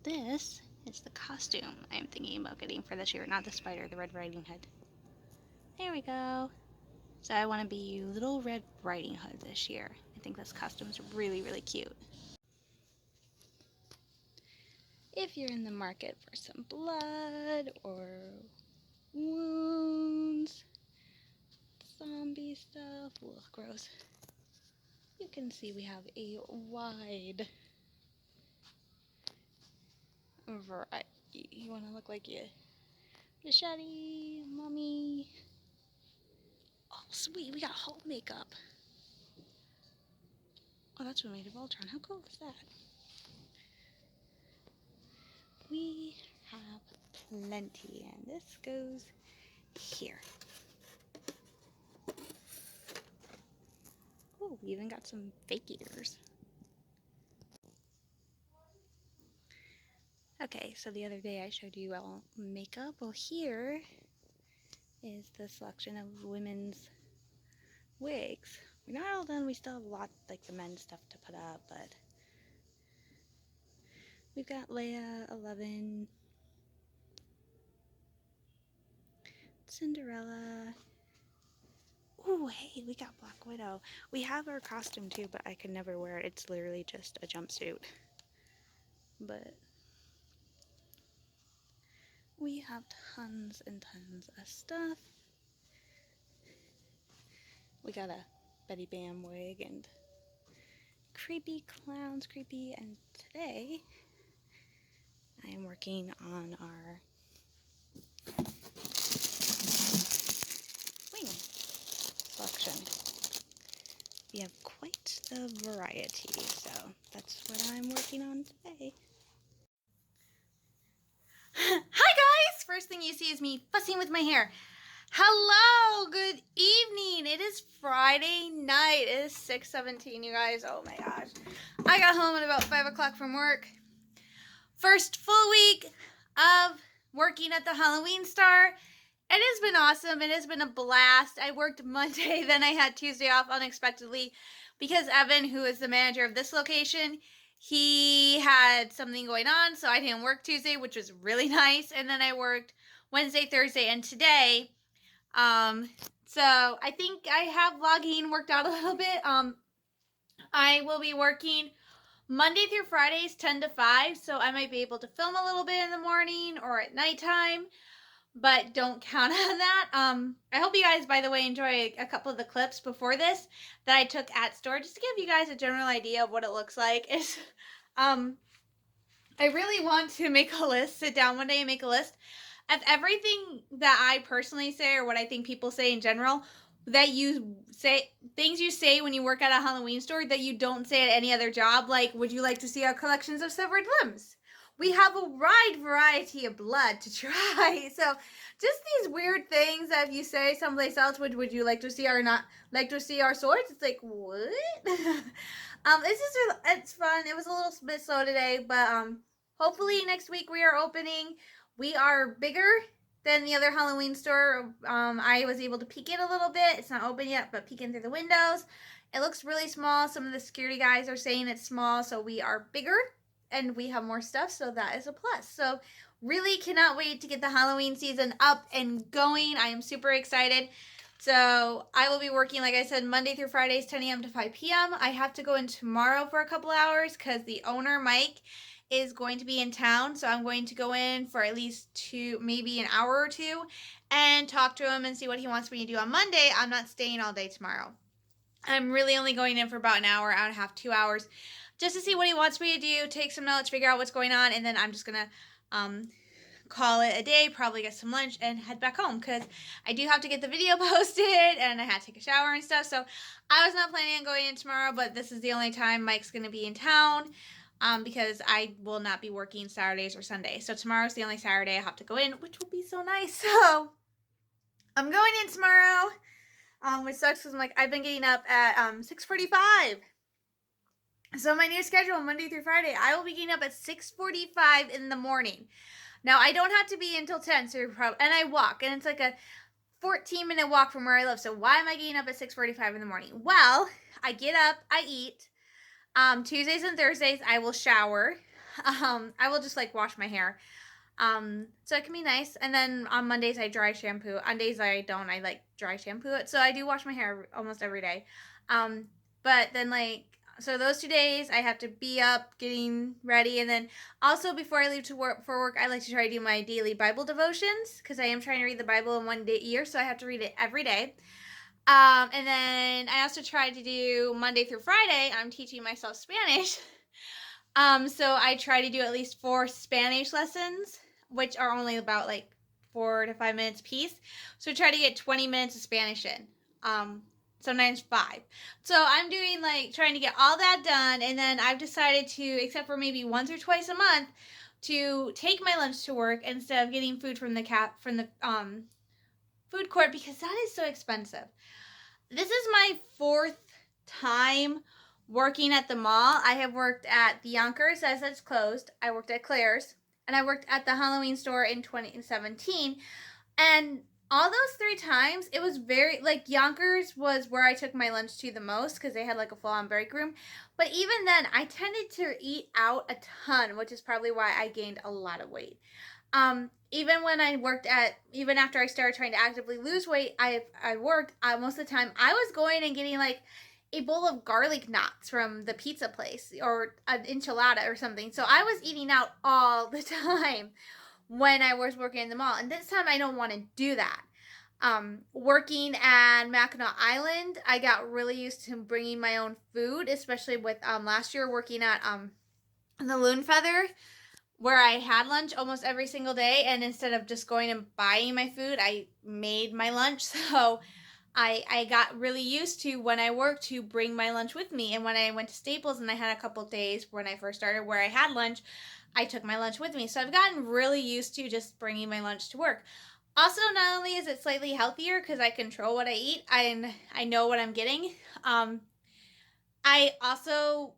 this is the costume I'm thinking about getting for this year. Not the spider, the Red Riding Hood. There we go. So I want to be Little Red Riding Hood this year. I think this costume is really, really cute. If you're in the market for some blood or wounds, zombie stuff, ugh, gross, you can see we have a wide variety. You want to look like you machete, mummy. Oh, sweet, we got Hulk makeup. Oh, that's what made of Ultron. How cool is that? We have plenty, and this goes here. Oh, we even got some fake ears. Okay, so the other day I showed you all makeup. Well, here is the selection of women's wigs. We're not all done. We still have a lot, like the men's stuff to put up, but we've got Leia, 11, Cinderella. Ooh, hey, we got Black Widow. We have our costume too, but I could never wear it. It's literally just a jumpsuit. But we have tons and tons of stuff. We got a Betty Bam wig and creepy clowns, and today I am working on our wing selection. We have quite the variety, so that's what I'm working on today. Hi guys! First thing you see is me fussing with my hair. Hello, good evening. It is Friday night. It is 6:17, you guys. Oh my gosh. I got home at about 5 o'clock from work. First full week of working at the Halloween Star. It has been awesome. It has been a blast. I worked Monday, then I had Tuesday off unexpectedly because Evan, who is the manager of this location, he had something going on, so I didn't work Tuesday, which was really nice. And then I worked Wednesday, Thursday, and today. So I think I have vlogging worked out a little bit. I will be working Monday through Fridays 10 to 5, so I might be able to film a little bit in the morning or at nighttime, but don't count on that. I hope you guys, by the way, enjoy a couple of the clips before this that I took at store, just to give you guys a general idea of what it looks like. I really want to make a list, sit down one day and make a list of everything that I personally say or what I think people say in general that you say, things you say when you work at a Halloween store that you don't say at any other job. Like, would you like to see our collections of severed limbs? We have a wide variety of blood to try. So just these weird things that if you say someplace else, would you like to see our not like to see our swords? It's like, what? It's fun. It was a little bit slow today, but hopefully next week we are opening. We are bigger than the other Halloween store. I was able to peek in a little bit. It's not open yet, but peek in through the windows. It looks really small. Some of the security guys are saying it's small, so we are bigger and we have more stuff, so that is a plus. So really cannot wait to get the Halloween season up and going. I am super excited. So I will be working, like I said, Monday through Fridays, 10 a.m. to 5 p.m. I have to go in tomorrow for a couple hours because the owner, Mike, is going to be in town. So I'm going to go in for at least maybe an hour or two and talk to him and see what he wants me to do on Monday. I'm not staying all day tomorrow. I'm really only going in for about an hour and a half, 2 hours, just to see what he wants me to do, take some notes, figure out what's going on, and then I'm just going to call it a day, probably get some lunch, and head back home, because I do have to get the video posted, and I had to take a shower and stuff, so I was not planning on going in tomorrow, but this is the only time Mike's going to be in town, because I will not be working Saturdays or Sundays, so tomorrow's the only Saturday I have to go in, which will be so nice. So I'm going in tomorrow, which sucks because I've been getting up at 6:45. So my new schedule, Monday through Friday, I will be getting up at 6:45 in the morning. Now, I don't have to be until 10, so and I walk, and it's like a 14-minute walk from where I live. So why am I getting up at 6:45 in the morning? Well, I get up, I eat. Tuesdays and Thursdays, I will shower. I will just like wash my hair. So it can be nice. And then on Mondays I dry shampoo. On days I don't, I like dry shampoo it. So I do wash my hair almost every day. Um, but then like so those 2 days I have to be up getting ready, and then also before I leave to work for work I like to try to do my daily Bible devotions because I am trying to read the Bible in one day a year, so I have to read it every day. And then I also try to do Monday through Friday. I'm teaching myself Spanish. So I try to do at least 4 Spanish lessons, which are only about like 4 to 5 minutes piece. So I try to get 20 minutes of Spanish in. Sometimes 5. So I'm doing like trying to get all that done, and then I've decided to, except for maybe once or twice a month, to take my lunch to work instead of getting food from the food court because that is so expensive. This is my 4th time working at the mall. I have worked at the Yonkers as it's closed. I worked at Claire's, and I worked at the Halloween store in 2017. And all those 3 times, it was very like Yonkers was where I took my lunch to the most because they had like a full-on break room. But even then, I tended to eat out a ton, which is probably why I gained a lot of weight. Even when I worked at, even after I started trying to actively lose weight, I worked, most of the time I was going and getting like a bowl of garlic knots from the pizza place or an enchilada or something. So I was eating out all the time when I was working in the mall. And this time I don't want to do that. Working at Mackinac Island, I got really used to bringing my own food, especially with last year working at the Loon Feather, where I had lunch almost every single day, and instead of just going and buying my food, I made my lunch. So I got really used to when I worked to bring my lunch with me. And when I went to Staples and I had a couple days when I first started where I had lunch, I took my lunch with me. So I've gotten really used to just bringing my lunch to work. Also, not only is it slightly healthier because I control what I eat, I know what I'm getting. I also,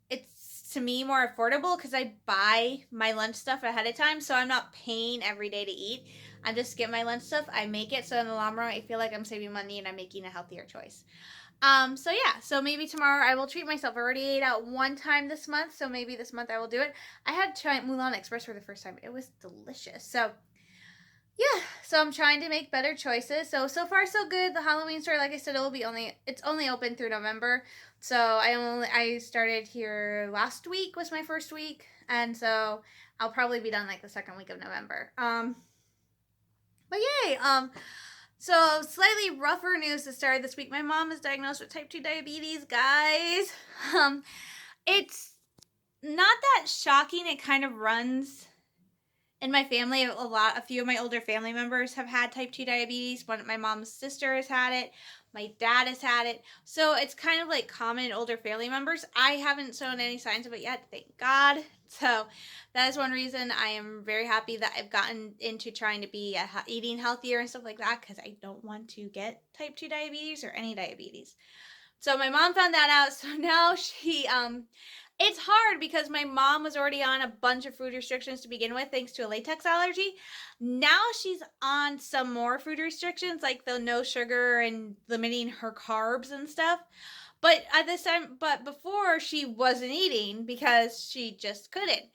it's to me more affordable because I buy my lunch stuff ahead of time, so I'm not paying every day to eat. I just get my lunch stuff, I make it, so in the long run I feel like I'm saving money and I'm making a healthier choice. So yeah, so maybe tomorrow I will treat myself. I already ate out 1 time this month, so maybe this month I will do it. I had tried Mulan Express for the first time. It was delicious. So yeah, so I'm trying to make better choices. So far so good. The Halloween store, like I said, it's only open through November. So I started here last week was my first week, and so I'll probably be done like the second week of November. But yay. So slightly rougher news to start this week. My mom is diagnosed with type 2 diabetes, guys. It's not that shocking. It kind of runs in my family. A few of my older family members have had type 2 diabetes. My mom's sister has had it. My dad has had it. So it's kind of like common in older family members. I haven't shown any signs of it yet, thank God. So that is one reason I am very happy that I've gotten into trying to be eating healthier and stuff like that, because I don't want to get type 2 diabetes or any diabetes. So my mom found that out. So now it's hard because my mom was already on a bunch of food restrictions to begin with, thanks to a latex allergy. Now she's on some more food restrictions, like the no sugar and limiting her carbs and stuff. But at this time, but before she wasn't eating because she just couldn't.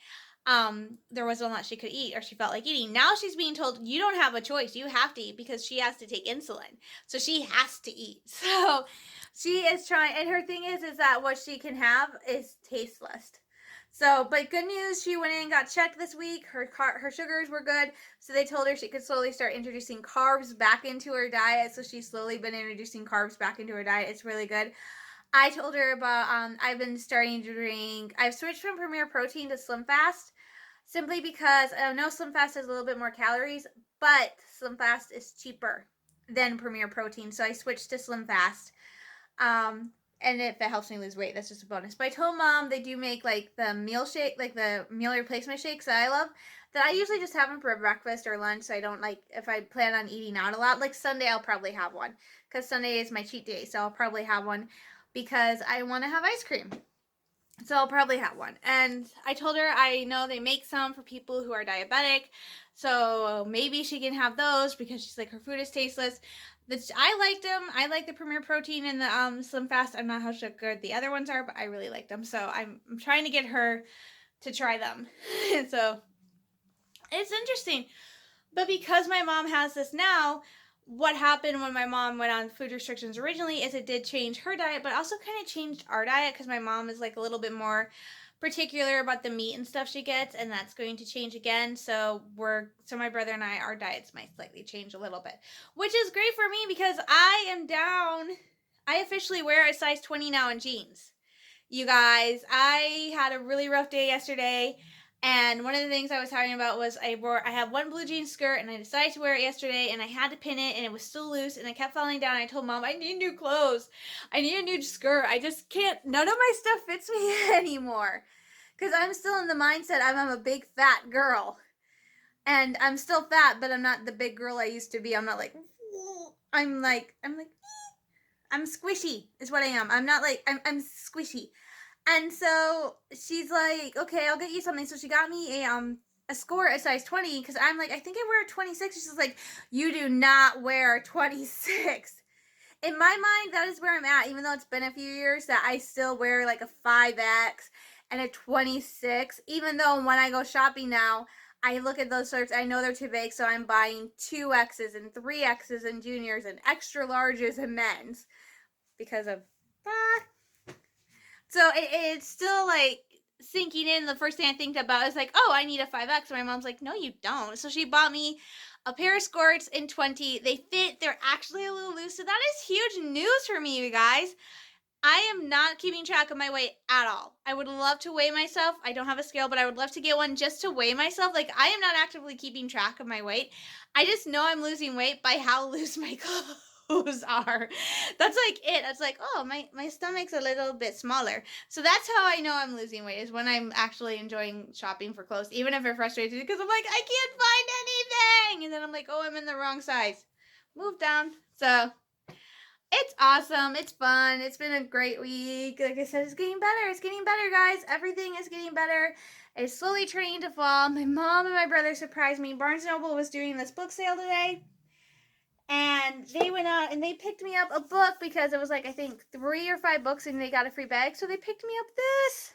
There wasn't a lot she could eat or she felt like eating. Now she's being told you don't have a choice. You have to eat because she has to take insulin. So she has to eat. So she is trying, and her thing is that what she can have is tasteless. So, but good news, she went in and got checked this week. Her sugars were good, so they told her she could slowly start introducing carbs back into her diet. So she's slowly been introducing carbs back into her diet. It's really good. I told her about I've been starting to drink. I've switched from Premier Protein to Slim Fast simply because I know Slim Fast has a little bit more calories, but Slim Fast is cheaper than Premier Protein, so I switched to Slim Fast. And if it helps me lose weight, that's just a bonus. But I told Mom they do make like the meal shake, like the meal replacement shakes that I love, that I usually just have them for breakfast or lunch. So I don't like, if I plan on eating out a lot, like Sunday, I'll probably have one because Sunday is my cheat day. So I'll probably have one because I want to have ice cream. So I'll probably have one. And I told her I know they make some for people who are diabetic. So maybe she can have those because she's like, her food is tasteless. I liked them. I like the Premier Protein and the Slim Fast. I'm not how good the other ones are, but I really like them. So I'm trying to get her to try them. So it's interesting. But because my mom has this now, what happened when my mom went on food restrictions originally is it did change her diet, but also kind of changed our diet because my mom is like a little bit more particular about the meat and stuff she gets, and that's going to change again. So my brother and I, our diets might slightly change a little bit, which is great for me because I am down. I officially wear a size 20 now in jeans. You guys, I had a really rough day yesterday, and one of the things I was talking about was I have one blue jean skirt, and I decided to wear it yesterday, and I had to pin it, and it was still loose, and I kept falling down. And I told Mom, I need new clothes. I need a new skirt. I just can't. None of my stuff fits me anymore, because I'm still in the mindset I'm a big fat girl, and I'm still fat, but I'm not the big girl I used to be. I'm not like. I'm squishy is what I am. I'm not like I'm squishy. And so she's like, okay, I'll get you something. So she got me a skirt a size 20 because I'm like, I think I wear a 26. She's like, you do not wear a 26. In my mind, that is where I'm at, even though it's been a few years, that I still wear like a 5X and a 26. Even though when I go shopping now, I look at those shirts, I know they're too big, so I'm buying 2X's and 3X's and juniors and extra larges and men's because of that. So it's still like sinking in. The first thing I think about is like, oh, I need a 5X. And my mom's like, no, you don't. So she bought me a pair of skirts in 20. They fit. They're actually a little loose. So that is huge news for me, you guys. I am not keeping track of my weight at all. I would love to weigh myself. I don't have a scale, but I would love to get one just to weigh myself. Like, I am not actively keeping track of my weight. I just know I'm losing weight by how loose my clothes are. That's like it. That's like, oh, my stomach's a little bit smaller. So that's how I know I'm losing weight, is when I'm actually enjoying shopping for clothes, even if it frustrates me because I'm like, I can't find anything. And then I'm like, oh, I'm in the wrong size. Move down. So it's awesome. It's fun. It's been a great week. Like I said, it's getting better. It's getting better, guys. Everything is getting better. It's slowly turning to fall. My mom and my brother surprised me. Barnes & Noble was doing this book sale today. And they went out and they picked me up a book because it was like, I think 3 or 5 books and they got a free bag. So they picked me up this.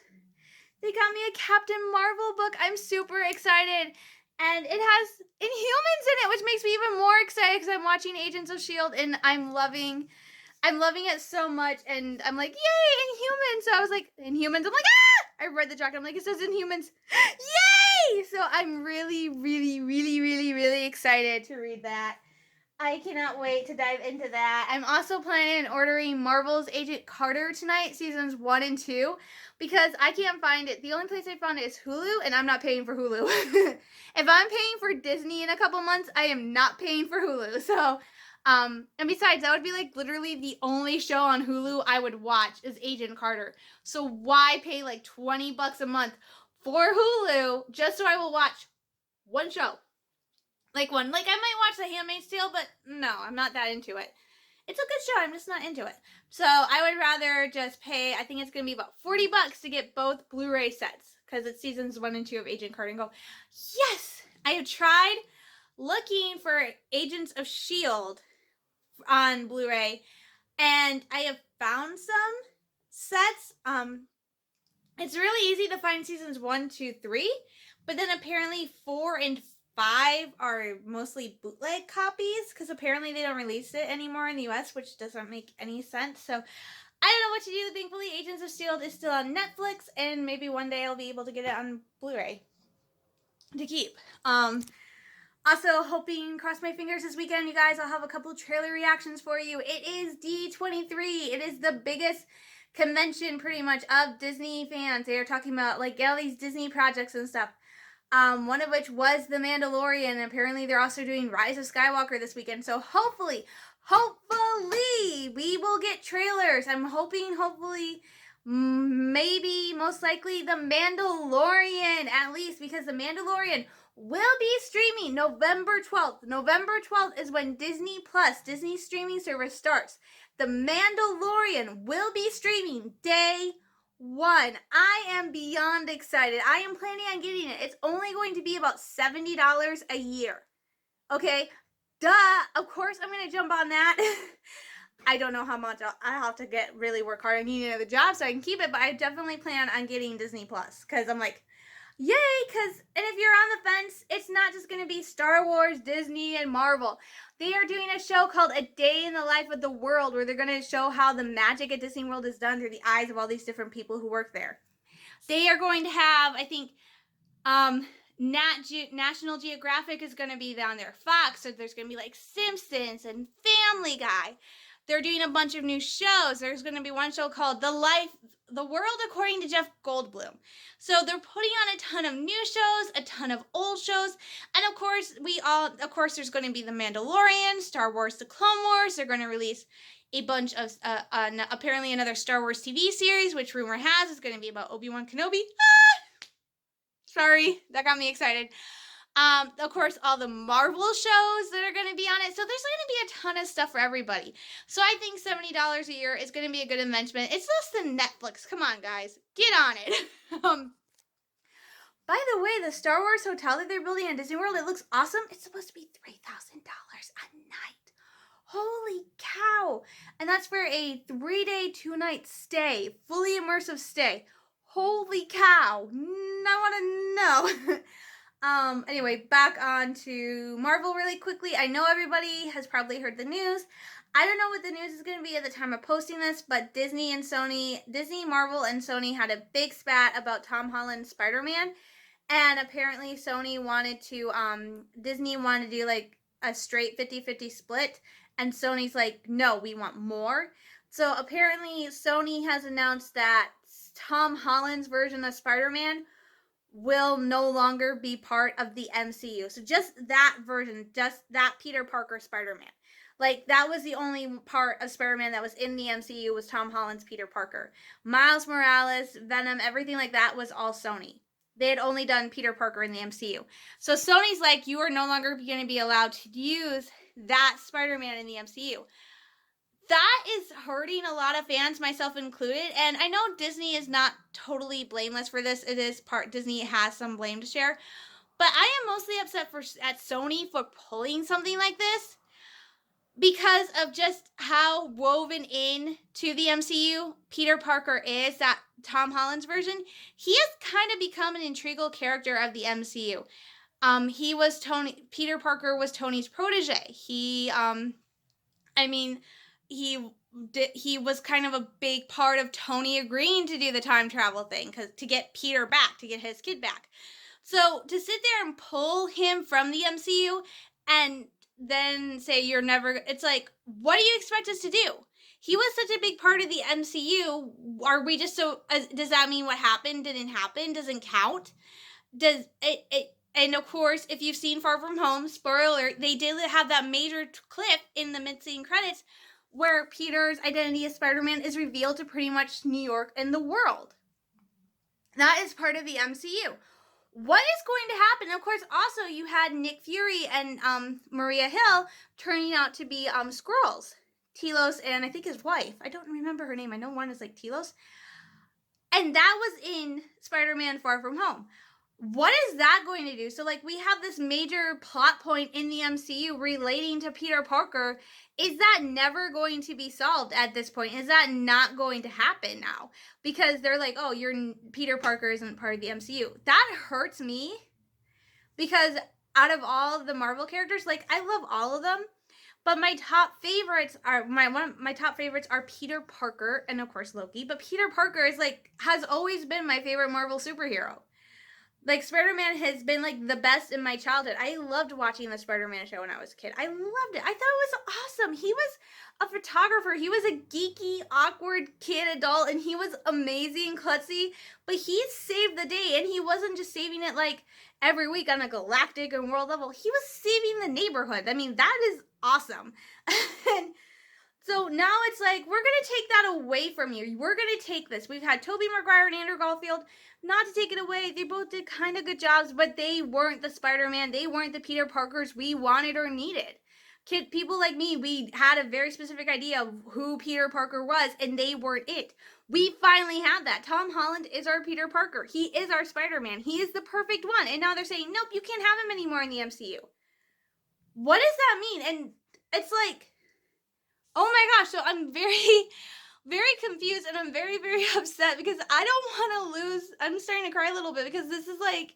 They got me a Captain Marvel book. I'm super excited. And it has Inhumans in it, which makes me even more excited because I'm watching Agents of S.H.I.E.L.D. and I'm loving it so much. And I'm like, yay, Inhumans. So I was like, Inhumans. I'm like, ah! I read the jacket. I'm like, it says Inhumans. Yay! So I'm really, really, really, really, really excited to read that. I cannot wait to dive into that. I'm also planning on ordering Marvel's Agent Carter tonight, seasons 1 and 2, because I can't find it. The only place I found it is Hulu, and I'm not paying for Hulu. If I'm paying for Disney in a couple months, I am not paying for Hulu. So, and besides, that would be like literally the only show on Hulu I would watch is Agent Carter. So why pay like $20 a month for Hulu just so I will watch one show? Like I might watch The Handmaid's Tale, but no, I'm not that into it. It's a good show, I'm just not into it. So I would rather just pay, I think it's going to be about $40 to get both Blu-ray sets, because it's seasons 1 and 2 of Agent Carter, and go, yes! I have tried looking for Agents of S.H.I.E.L.D. on Blu-ray, and I have found some sets. It's really easy to find seasons 1, 2, 3, but then apparently 4 and 5 are mostly bootleg copies because apparently they don't release it anymore in the US, which doesn't make any sense. So I don't know what to do. Thankfully, Agents of S.H.I.E.L.D. is still on Netflix, and maybe one day I'll be able to get it on Blu-ray to keep. Also, hoping, cross my fingers this weekend, you guys, I'll have a couple trailer reactions for you. It is D23. It is the biggest convention pretty much of Disney fans. They are talking about like all these Disney projects and stuff. One of which was The Mandalorian, and apparently they're also doing Rise of Skywalker this weekend. So hopefully, we will get trailers. I'm hoping, maybe, most likely, The Mandalorian, at least, because The Mandalorian will be streaming November 12th. November 12th is when Disney Plus, Disney's streaming service, starts. The Mandalorian will be streaming day 1. I am beyond excited. I am planning on getting it. It's only going to be about $70 a year. Okay? Duh. Of course I'm going to jump on that. I don't know how much I'll have to work hard on getting another job so I can keep it, but I definitely plan on getting Disney Plus because I'm like, Yay, and if you're on the fence, it's not just going to be Star Wars, Disney, and Marvel. They are doing a show called A Day in the Life of the World, where they're going to show how the magic at Disney World is done through the eyes of all these different people who work there. They are going to have, I think, National Geographic is going to be down there. Fox, so there's going to be like Simpsons and Family Guy. They're doing a bunch of new shows. There's going to be one show called The World According to Jeff Goldblum. So they're putting on a ton of new shows, a ton of old shows, and of course, there's going to be The Mandalorian, Star Wars: The Clone Wars. They're going to release a bunch of apparently another Star Wars TV series, which rumor has is going to be about Obi-Wan Kenobi. Sorry, that got me excited. Of course, all the Marvel shows that are going to be on it. So there's going to be a ton of stuff for everybody. So I think $70 a year is going to be a good investment. It's less than Netflix. Come on, guys. Get on it. By the way, the Star Wars hotel that they're building in Disney World, it looks awesome. It's supposed to be $3,000 a night. Holy cow. And that's for a 3-day, 2-night stay. Fully immersive stay. Holy cow. I want to know. Anyway, back on to Marvel really quickly. I know everybody has probably heard the news. I don't know what the news is going to be at the time of posting this, but Disney, Marvel, and Sony had a big spat about Tom Holland's Spider-Man. And apparently Disney wanted to do like a straight 50-50 split. And Sony's like, no, we want more. So apparently Sony has announced that Tom Holland's version of Spider-Man will no longer be part of the MCU. So just that version, just that Peter Parker Spider-Man. Like, that was the only part of Spider-Man that was in the MCU was Tom Holland's Peter Parker. Miles Morales, Venom, everything like that was all Sony. They had only done Peter Parker in the MCU. So Sony's like, you are no longer going to be allowed to use that Spider-Man in the MCU. That is hurting a lot of fans, myself included. And I know Disney is not totally blameless for this. Disney has some blame to share. But I am mostly upset at Sony for pulling something like this because of just how woven in to the MCU Peter Parker is, that Tom Holland's version. He has kind of become an integral character of the MCU. Peter Parker was Tony's protege. He was kind of a big part of Tony agreeing to do the time travel thing to get Peter back, to get his kid back. So to sit there and pull him from the MCU and then say it's like, what do you expect us to do? He was such a big part of the MCU. Are we just does that mean what happened didn't happen, doesn't count? Does it and of course, if you've seen Far From Home, spoiler alert, they did have that major clip in the mid-scene credits where Peter's identity as Spider-Man is revealed to pretty much New York and the world. That is part of the MCU. What is going to happen? Of course, also you had Nick Fury and Maria Hill turning out to be Skrulls. Telos and I think his wife. I don't remember her name. I know one is like Telos. And that was in Spider-Man Far From Home. What is that going to do? So, like, we have this major plot point in the MCU relating to Peter Parker. Is that never going to be solved at this point? Is that not going to happen now? Because they're like, oh, Peter Parker isn't part of the MCU. That hurts me. Because out of all the Marvel characters, like, I love all of them. But my top favorites are Peter Parker and, of course, Loki. But Peter Parker has always been my favorite Marvel superhero. Like, Spider-Man has been, like, the best in my childhood. I loved watching the Spider-Man show when I was a kid. I loved it. I thought it was awesome. He was a photographer. He was a geeky, awkward kid adult, and he was amazing, klutzy. But he saved the day, and he wasn't just saving it, like, every week on a galactic and world level. He was saving the neighborhood. I mean, that is awesome. And so now it's like, we're going to take that away from you. We're going to take this. We've had Tobey Maguire and Andrew Garfield. Not to take it away, they both did kind of good jobs, but they weren't the Spider-Man. They weren't the Peter Parkers we wanted or needed. People like me, we had a very specific idea of who Peter Parker was, and they weren't it. We finally have that. Tom Holland is our Peter Parker. He is our Spider-Man. He is the perfect one. And now they're saying, nope, you can't have him anymore in the MCU. What does that mean? And it's like, oh my gosh, so I'm very very confused and I'm very, very upset because I don't want to lose. I'm starting to cry a little bit because this is like,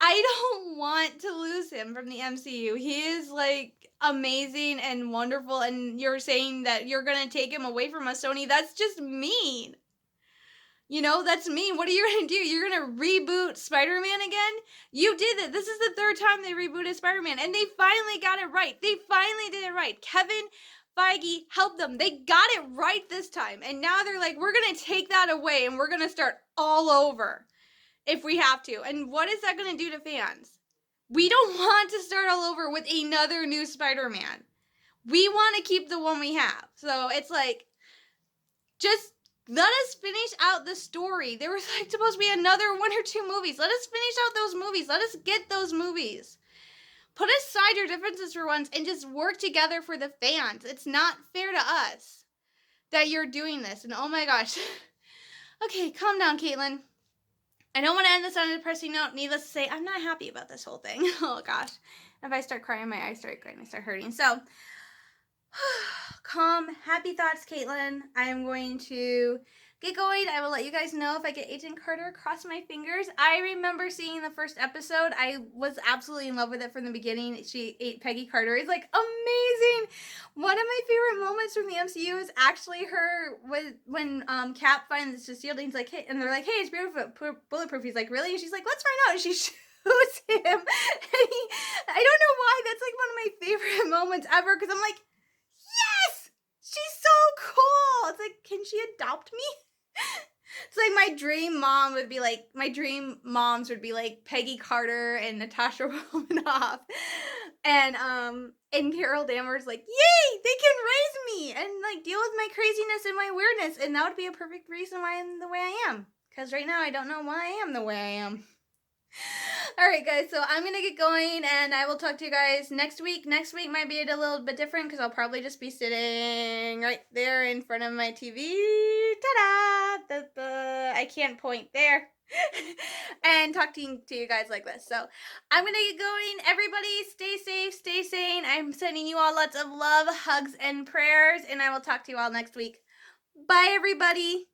I don't want to lose him from the MCU. He is like amazing and wonderful, and you're saying that you're going to take him away from us, Sony. That's just mean. You know, that's mean. What are you going to do? You're going to reboot Spider-Man again? You did it. This is the third time they rebooted Spider-Man, and they finally got it right. They finally did it right. Kevin Feige helped them. They got it right this time, and now they're like, we're going to take that away, and we're going to start all over if we have to. And what is that going to do to fans? We don't want to start all over with another new Spider-Man. We want to keep the one we have. So it's like, just let us finish out the story. There was like supposed to be another 1 or 2 movies. Let us finish out those movies. Let us get those movies. Put aside your differences for once and just work together for the fans. It's not fair to us that you're doing this. And oh my gosh. Okay, calm down, Caitlin. I don't want to end this on a depressing note. Needless to say, I'm not happy about this whole thing. Oh gosh. If I start crying, my eyes start crying. I start hurting. So, calm, happy thoughts, Caitlin. I'm going to get going. I will let you guys know if I get Agent Carter. Cross my fingers. I remember seeing the first episode. I was absolutely in love with it from the beginning. She ate Peggy Carter. It's like amazing. One of my favorite moments from the MCU is actually her when Cap finds the shield and he's like, hey, and they're like, hey, it's bulletproof. He's like, really? And she's like, let's find out. And she shoots him. And I don't know why. That's like one of my favorite moments ever because I'm like, yes! She's so cool! It's like, can she adopt me? It's like my dream moms would be like Peggy Carter and Natasha Romanoff. And Carol Danvers like, yay! They can raise me and like deal with my craziness and my weirdness. And that would be a perfect reason why I'm the way I am. Because right now I don't know why I am the way I am. Alright guys, so I'm gonna get going and I will talk to you guys next week. Next week might be a little bit different because I'll probably just be sitting right there in front of my TV. Ta-da! I can't point there. And talking to you guys like this. So I'm gonna get going. Everybody stay safe, stay sane. I'm sending you all lots of love, hugs, and prayers, and I will talk to you all next week. Bye everybody.